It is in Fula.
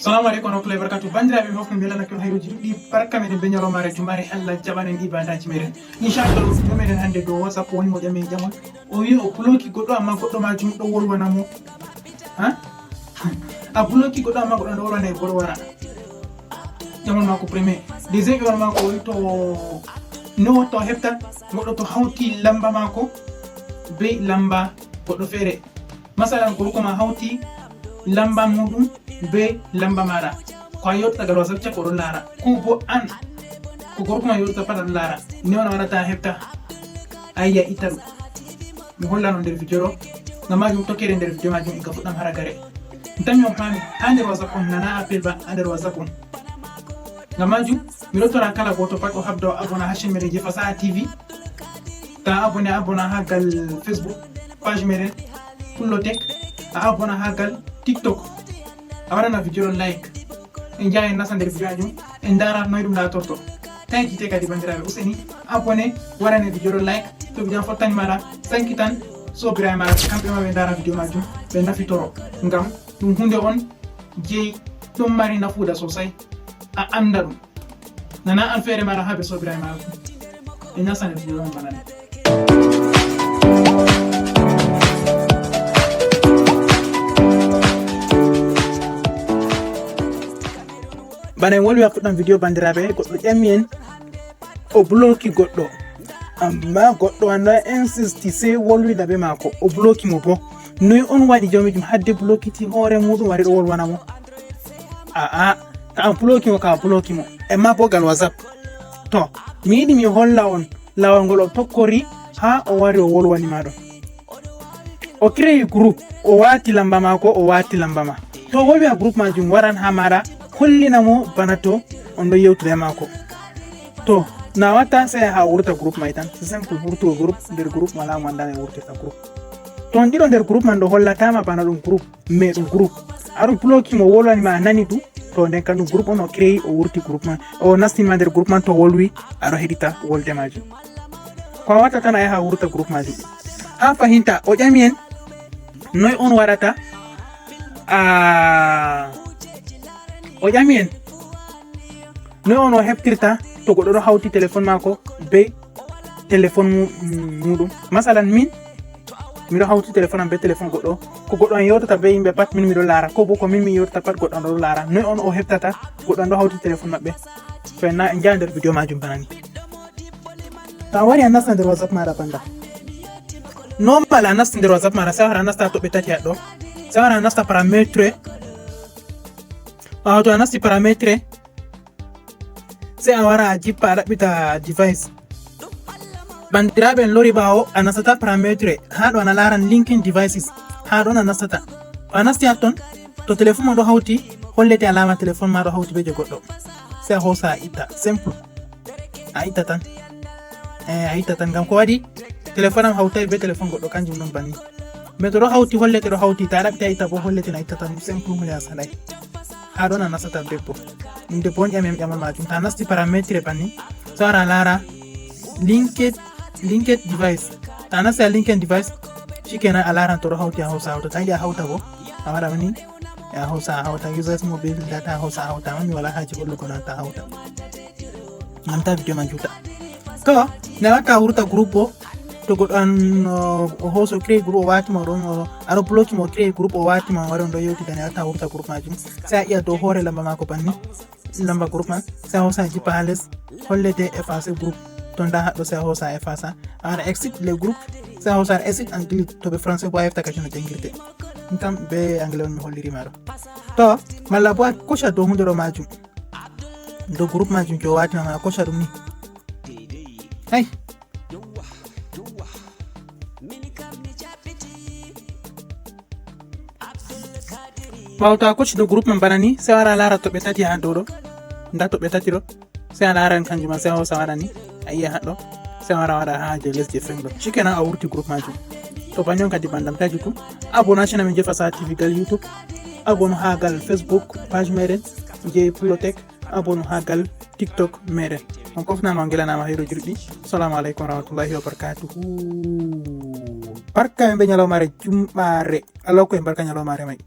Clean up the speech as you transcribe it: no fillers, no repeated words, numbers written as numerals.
Assalamu alaikum warahmatullahi wabarakatuh. Bandiraɓe mofno belana ken hayruji ɗuɗɗi barka meɗen be ñalawmare jumare Allah jaɓanen ibadaji meɗen. Inchallah video meɗen hande dow WhatsApp woni mo ƴami jamon o wi o bloki goɗɗo amma goɗɗo majum ɗo wolwana mo a bloki goɗɗo amma goɗɗo ɗo wolwana e goɗɗo wara jamon mako premier deuxième ƴiwal mako o wi to no to heɓta goɗɗo to hawti lamba mako be lamba goɗɗo feere masalan gorko ma hawti lamba muɗum be lamba maɗa ko a yottata gal WhatsApp cakko ɗon laara ko bo an ko gorko ma yottata pat aɗon laara ni on a waɗata heɓta ayya itta ɗum mi hollano nder video ɗo ngam majum tokkere nder video majum ga fuɗɗam haragare tanmi on faami ha nder WhatsApp on nana appel ba ha nder WhatsApp on ngam majum mi ɗottora kala goto pat o habda o abona ha chaine meɗen je Fasaha TV ta abona ha gal Facebook page meɗen Pullo Tech a abona ha gal TikTok a waɗana video ɗon like en jaa en nasa nder video majum en dara noy ɗum latorto tawi jite kadi bandiraɓe useni abonné waɗane video ɗon like to video fottani maɗa sankitan sobiraɓe maɗa kamɓe ma ɓe dara video majum ɓe nafitoro ngam ɗum hunde on jeyi ɗum mari nafuuda sosai a anda ɗum nana an feere maɗa ha ɓe sobiraɓe maɗa ɓe nasa nder video ɗon banane. bana en wolwi ha fuɗɗam video bandiraɓe goɗɗo ƴami en o bloki goɗɗo amma goɗɗo anda insisti sey wolwida be mako o bloki mo bo noy on waɗi jawmijum hadde blokiti hoore muɗum wari ɗo wolwana mo aa ka a bloki mo ka bloki mo amma bo gal WhatsApp to mi yiɗi mi holla on lawol ngol o tokkori ha o wari o wolwani maɗon o créé groupe o wati lamba mako o wati lamba ma to wolwi ha groupe majum waran ha maɗa hollina mo bana to on ɗo yewtude mako to na watta sai ha wurta groupe mai tan c'est simple wurtugo groupe nder groupe wala mo andana e wurtirta groupe to on ɗiɗo nder groupe man ɗo hollatama bana ɗum groupe mais ɗum groupe aɗum bloki mo wolwanima a nani du to nden kam ɗum groupe on o créé o wurti groupe man o nastinima nder groupe man to wolwi aɗo heɗita wolde majum ko a watta tan a yaha wurta groupe majum ha fahinta o ƴami en noy on waɗata o ƴami en noy on o heɓtirta to goɗɗo ɗo hawti téléphone mako be téléphone muɗum masalan min miɗo hawti téléphone am be téléphone goɗɗo ko goɗɗo an yewtata be yimɓe pat min miɗo laara ko bo ko min mi yewtata pat goɗɗo an ɗo laara noy on o heɓtata goɗɗo an ɗo hawti téléphone maɓɓe so en jaa nder video majum banani to a wari a nasta nder WhatsApp maɗa banda normal a nasti nder WhatsApp maɗa sai wara a nasta toɓɓe tati haɗɗo sai wara a nasta paramétre to a nasti paramétre sai a wara a jippa a ɗaɓɓita device bandiraɓe en lori ɓawo a nastata paramétre ha ɗo ana laran linking devices ha ɗon a nastata to a nasti hatton to téléphone ma ɗo hawti hollete alama téléphone ma ɗo hawti be je goɗɗo sai a hosa a itta simple a itta tan a itta tan ngam ko waɗi téléphone am hawtai be téléphone goɗɗo kanjum ɗon banni mais to ɗo hawti hollete ɗo hawti ta ɗaɓɓita a itta bo hollete a itta tan simple hunde a saɗai ha ɗon a nastata debbo ɗum debbo on ƴami ƴamal majum ta nasti paramétre banni so wara lara linked device ta nasti a linked device shikenan a laran to ɗo hawti a hawsa hawta ta yiɗi a hawta bo a waɗa wani a hawsa a hawta users mobile data a hawsa a hawta mami wala haji hollugo na ta hawta ngam ta video man juuta to ne watta wurta groupe bo to goɗɗo an o hooso créé groupe o watima ɗon aɗo bloki mo créé groupe o watima wari on ɗo yewtidane watta wurta groupe majum sai a ƴiya dow hoore lamba mako banni lamba groupe man sai a hoosa a jippa ha less hollete effacé groupe to nda haɗɗo sai a hoosa a effaça a waɗa exit les groupe sai a hoosa exit and delete to ɓe français bo a hefta kadi no jangirte ɗum kam be anglais on mi hollirima ɗo to malla bo a koca dow hunde ɗo majum dow groupe majum jo watima ma a koca ɗum ni hay ɓawo to a kocci do groupe man bana ni sai wara lara toɓɓe tati ha dow ɗo nda toɓɓe tati ɗo sai a laran kanjum ma sai a hosa waɗa ni a yiya haɗɗo sai wara waɗa ha je lesje femɗo shikenan a wurti groupe majum to banni on kadi bandamtaji kum abonné chaine amin je Fasaha TV gal YouTube abonné ha gal Facebook page meɗen je Pullo Tech abonné ha gal TikTok meɗen on kofnama on gelanama hayroji ɗuɗɗi assalamu aleykum warahmatullahi wabarakatuhu barka en ɓe ñalawmare jumbare Allah ko en barka ñalawmare may